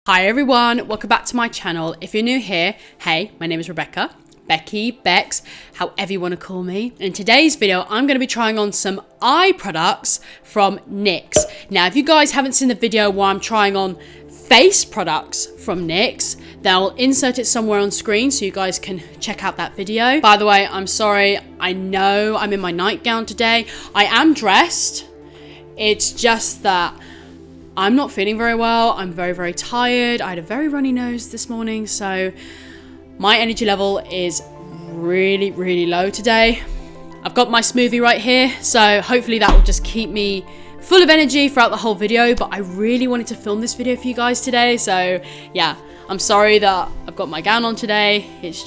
Hi everyone, welcome back to my channel. If you're new here, hey, my name is Rebecca, Becky, Bex, however you want to call me. In today's video, I'm going to be trying on some eye products from NYX. Now, if you guys haven't seen the video where I'm trying on face products from NYX, then I'll insert it somewhere on screen so you guys can check out that video. By the way, I'm sorry, I know I'm in my nightgown today. I am dressed. It's just that I'm not feeling very well. I'm very tired. I had a very runny nose this morning, so my energy level is really low today. I've got my smoothie right here, so hopefully that will just keep me full of energy throughout the whole video, but I really wanted to film this video for you guys today, so yeah, I'm sorry that I've got my gown on today. It's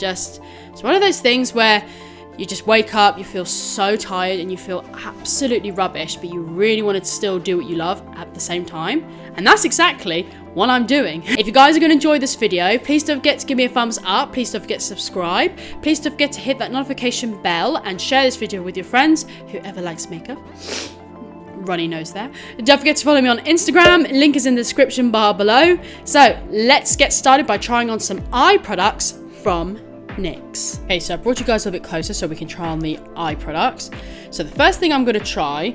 one of those things where you just wake up, you feel so tired and you feel absolutely rubbish, but you really want to still do what you love at the same time. And that's exactly what I'm doing. If you guys are going to enjoy this video, please don't forget to give me a thumbs up. Please don't forget to subscribe. Please don't forget to hit that notification bell and share this video with your friends, whoever likes makeup. Runny nose there. Don't forget to follow me on Instagram. Link is in the description bar below. So let's get started by trying on some eye products from NYX. Okay, so I brought you guys a bit closer so we can try on the eye products. So the first thing I'm going to try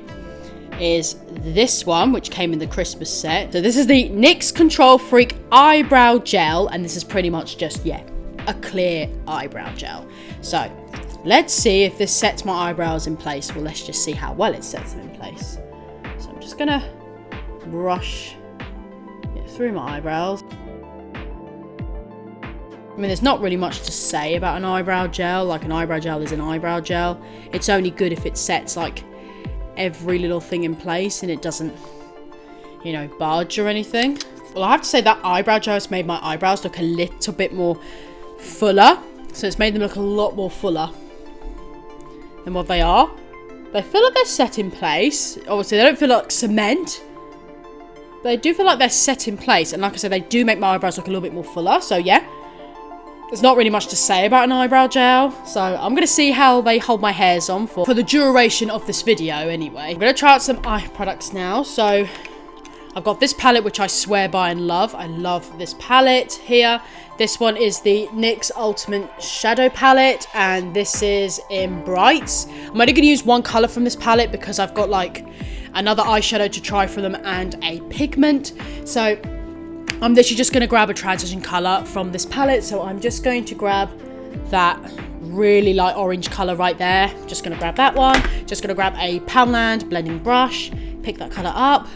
is this one, which came in the Christmas set. So this is the NYX Control Freak Eyebrow Gel, and this is pretty much just, yeah, a clear eyebrow gel. So let's see if this sets my eyebrows in place. Well, let's just see how well it sets them in place. So I'm just going to brush it through my eyebrows. I mean, there's not really much to say about an eyebrow gel. Like, an eyebrow gel is an eyebrow gel. It's only good if it sets, like, every little thing in place and it doesn't, you know, budge or anything. Well, I have to say that eyebrow gel has made my eyebrows look a little bit more fuller. So it's made them look a lot more fuller than what they are. They feel like they're set in place. Obviously, they don't feel like cement. But they do feel like they're set in place. And like I said, they do make my eyebrows look a little bit more fuller. So, yeah. There's not really much to say about an eyebrow gel, so I'm going to see how they hold my hairs on for the duration of this video anyway. I'm going to try out some eye products now. So I've got this palette, which I swear by and love. I love this palette here. This one is the NYX Ultimate Shadow Palette, and this is in Brights. I'm only going to use one colour from this palette because I've got like another eyeshadow to try for them and a pigment. So I'm literally just going to grab a transition colour from this palette. So I'm just going to grab that really light orange colour right there. Just going to grab that one. Just going to grab a Poundland blending brush. Pick that colour up.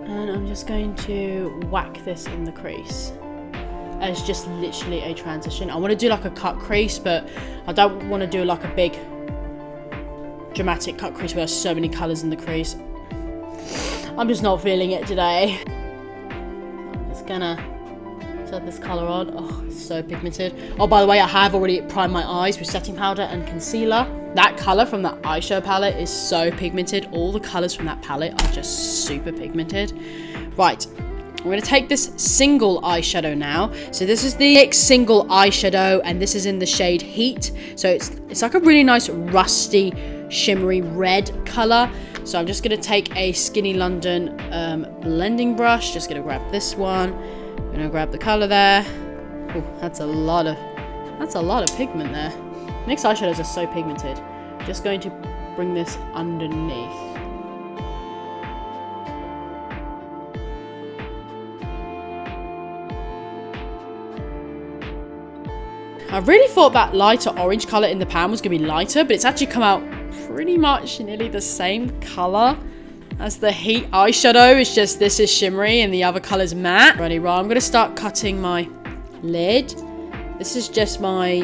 And I'm just going to whack this in the crease. As just literally a transition. I want to do like a cut crease, but I don't want to do like a big dramatic cut crease where there's so many colours in the crease. I'm just not feeling it today. I'm just gonna set this colour on. Oh, it's so pigmented. Oh, by the way, I have already primed my eyes with setting powder and concealer. That colour from that eyeshadow palette is so pigmented. All the colours from that palette are just super pigmented. Right, I'm gonna take this single eyeshadow now. So this is the NYX single eyeshadow, and this is in the shade Heat. So it's like a really nice rusty, shimmery red colour. So I'm just going to take a Skinny London blending brush. Just going to grab this one. I'm going to grab the colour there. Oh, that's a lot of pigment there. NYX eyeshadows are so pigmented. Just going to bring this underneath. I really thought that lighter orange colour in the pan was going to be lighter, but it's actually come out pretty much nearly the same colour as the Heat eyeshadow. It's just this is shimmery and the other colour's matte. Ready, right, I'm going to start cutting my lid. This is just my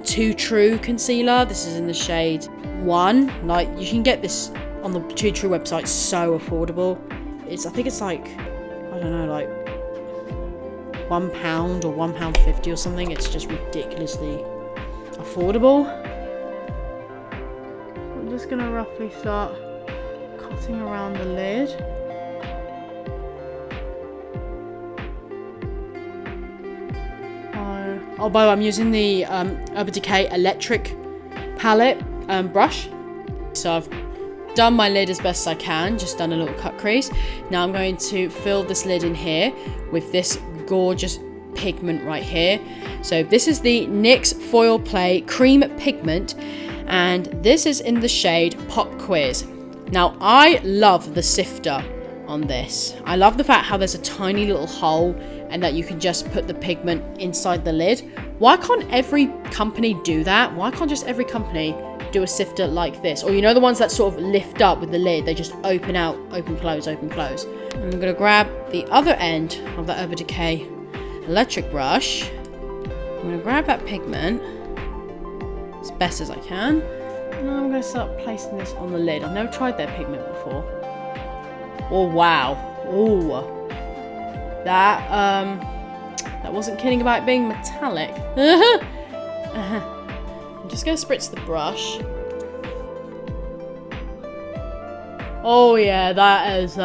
Too True concealer. This is in the shade 1. Like, you can get this on the Too True website, so affordable. I think it's like, I don't know, like £1 or £1.50 or something. It's just ridiculously affordable. I'm just gonna roughly start cutting around the lid. Oh, by the way, I'm using the Urban Decay Electric palette brush. So I've done my lid as best as I can, just done a little cut crease. Now I'm going to fill this lid in here with this gorgeous pigment right here. So this is the NYX Foil Play Cream Pigment, and this is in the shade Pop Quiz. Now I love the sifter on this. I love the fact how there's a tiny little hole and that you can just put the pigment inside the lid. Why can't every company do that? Why can't just every company do a sifter like this? Or you know, the ones that sort of lift up with the lid, they just open out, open, close, open, close. And I'm gonna grab the other end of that Urban Decay electric brush. I'm gonna grab that pigment as best as I can. And I'm gonna start placing this on the lid. I've never tried their pigment before. Oh, wow. Oh. That wasn't kidding about being metallic. I'm just gonna spritz the brush. Oh yeah, that is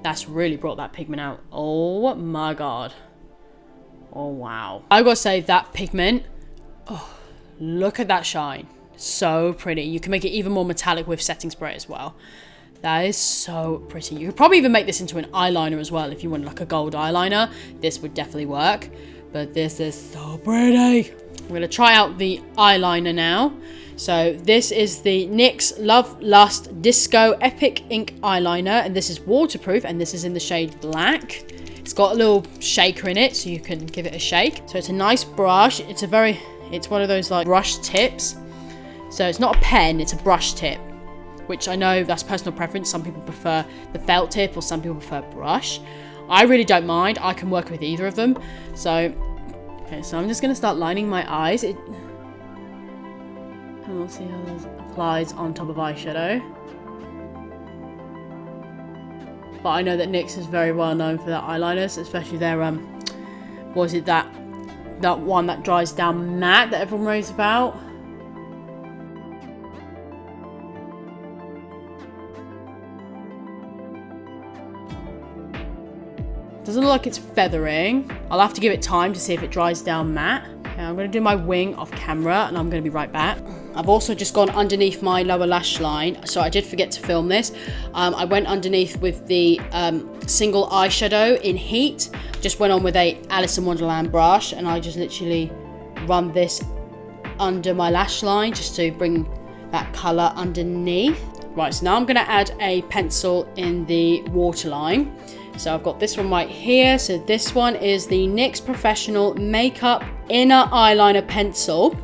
that's really brought that pigment out. Oh my god. Oh wow. I gotta say, that pigment, oh, look at that shine. So pretty. You can make it even more metallic with setting spray as well. That is so pretty. You could probably even make this into an eyeliner as well if you want like a gold eyeliner. This would definitely work. But this is so pretty. I'm going to try out the eyeliner now. So this is the NYX Love Lust Disco Epic Ink Eyeliner. And this is waterproof, and this is in the shade Black. It's got a little shaker in it, so you can give it a shake. So it's a nice brush. It's one of those like brush tips. So it's not a pen, it's a brush tip, which I know that's personal preference. Some people prefer the felt tip or some people prefer brush. I really don't mind. I can work with either of them. So, okay, so I'm just going to start lining my eyes. And we'll see how this applies on top of eyeshadow. But I know that NYX is very well known for their eyeliners, especially their, what is it, that one that dries down matte that everyone raves about. Doesn't look like it's feathering. I'll have to give it time to see if it dries down matte. Okay, I'm going to do my wing off camera and I'm going to be right back. I've also just gone underneath my lower lash line. So I did forget to film this. I went underneath with the single eyeshadow in heat. Just went on with a Alice in Wonderland brush and I just literally run this under my lash line just to bring that colour underneath. Right, so now I'm going to add a pencil in the waterline. So I've got this one right here. So this one is the NYX Professional Makeup Inner Eyeliner Pencil.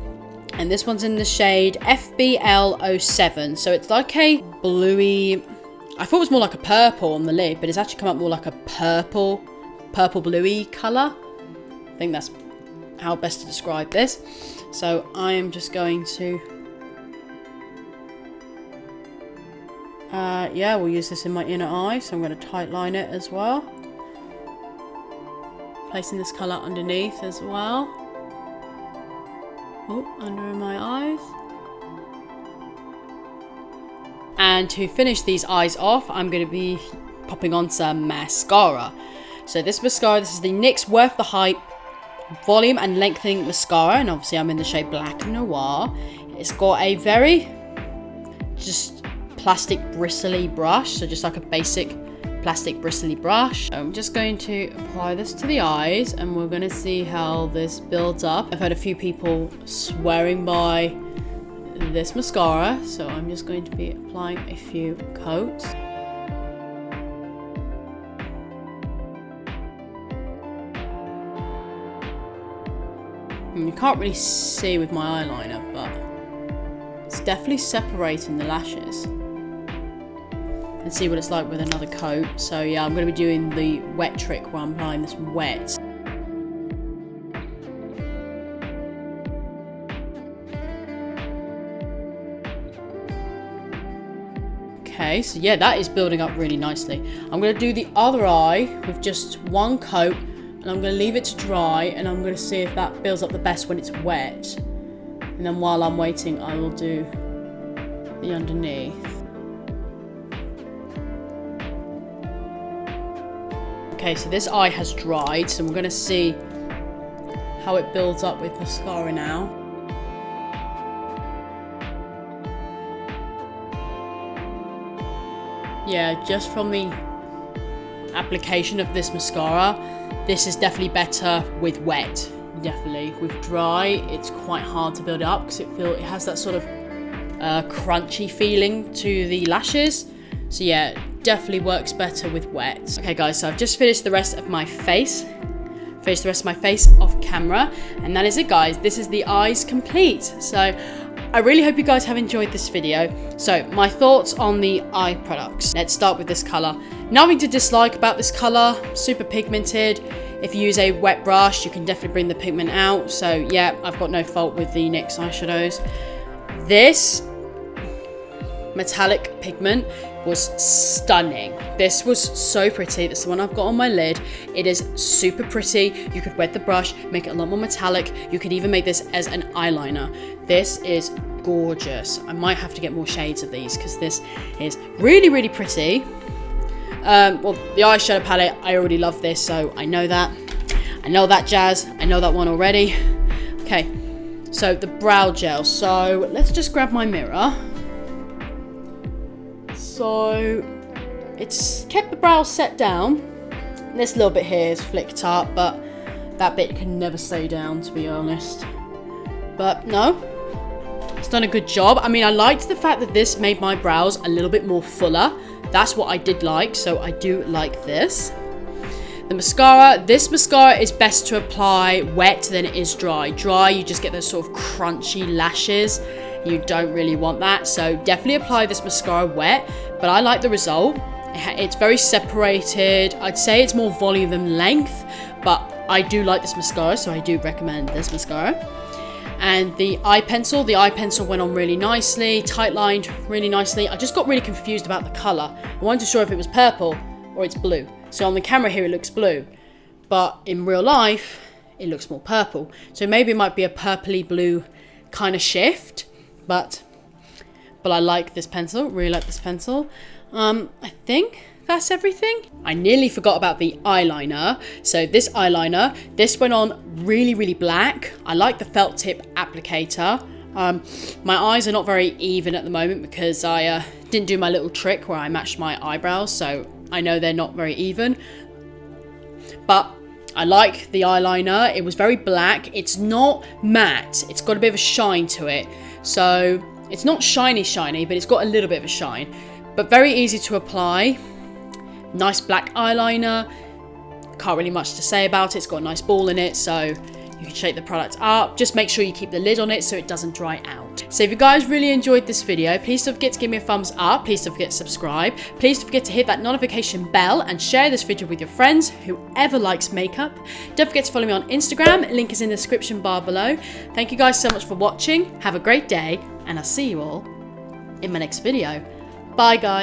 And this one's in the shade FBL07. So it's like a bluey, I thought it was more like a purple on the lid, but it's actually come up more like a purple bluey colour. I think that's how best to describe this. So I am just going to, yeah, we'll use this in my inner eye. So I'm going to tight line it as well. Placing this colour underneath as well. Oh, under my eyes. And to finish these eyes off, I'm going to be popping on some mascara. So this mascara, this is the NYX Worth the Hype Volume and Lengthening Mascara. And obviously I'm in the shade Black Noir. It's got a very just plastic bristly brush. So just like a basic plastic bristly brush. I'm just going to apply this to the eyes and we're going to see how this builds up. I've heard a few people swearing by this mascara, so I'm just going to be applying a few coats. And you can't really see with my eyeliner, but it's definitely separating the lashes. And see what it's like with another coat. So yeah, I'm going to be doing the wet trick where I'm applying this wet. Okay, so yeah, that is building up really nicely. I'm going to do the other eye with just one coat and I'm going to leave it to dry and I'm going to see if that builds up the best when it's wet. And then while I'm waiting, I will do the underneath. Okay, so this eye has dried, so we're going to see how it builds up with mascara now. yeah, just from the application of this mascara, this is definitely better with wet. Definitely with dry, it's quite hard to build it up because it has that sort of crunchy feeling to the lashes. So yeah, definitely works better with wet. Okay guys, so I've just finished the rest of my face. Off camera, and that is it guys. This is the eyes complete. So I really hope you guys have enjoyed this video. So my thoughts on the eye products. Let's start with this color. Nothing to dislike about this color, super pigmented. If you use a wet brush, you can definitely bring the pigment out. So yeah, I've got no fault with the NYX eyeshadows. This metallic pigment was stunning. This was so pretty. This is the one I've got on my lid. It is super pretty. You could wet the brush, make it a lot more metallic. You could even make this as an eyeliner. This is gorgeous. I might have to get more shades of these because this is really, really pretty. Well, the eyeshadow palette, I already love this, so I know that. I know that jazz. I know that one already. Okay, so the brow gel. So let's just grab my mirror. So it's kept the brows set down. This little bit here is flicked up, but that bit can never stay down, to be honest. But no, it's done a good job. I mean, I liked the fact that this made my brows a little bit more fuller. That's what I did like, so I do like this. The mascara, this mascara is best to apply wet than it is dry. Dry, you just get those sort of crunchy lashes. You don't really want that, so definitely apply this mascara wet, but I like the result. It's very separated. I'd say it's more volume than length, but I do like this mascara, so I do recommend this mascara. And the eye pencil went on really nicely, tight lined really nicely. I just got really confused about the color. I wasn't sure if it was purple or it's blue. So on the camera here it looks blue, but in real life it looks more purple. So maybe it might be a purpley blue kind of shift. But I like this pencil, really like this pencil. I think that's everything. I nearly forgot about the eyeliner. So this eyeliner, this went on really, really black. I like the felt tip applicator. My eyes are not very even at the moment because I didn't do my little trick where I matched my eyebrows. So I know they're not very even. But I like the eyeliner. It was very black. It's not matte. It's got a bit of a shine to it. So it's not shiny, but it's got a little bit of a shine. But very easy to apply. Nice black eyeliner. Can't really much to say about it. It's got a nice ball in it, so you can shake the product up. Just make sure you keep the lid on it so it doesn't dry out. So if you guys really enjoyed this video, please don't forget to give me a thumbs up. Please don't forget to subscribe. Please don't forget to hit that notification bell and share this video with your friends, whoever likes makeup. Don't forget to follow me on Instagram. Link is in the description bar below. Thank you guys so much for watching. Have a great day, and I'll see you all in my next video. Bye guys.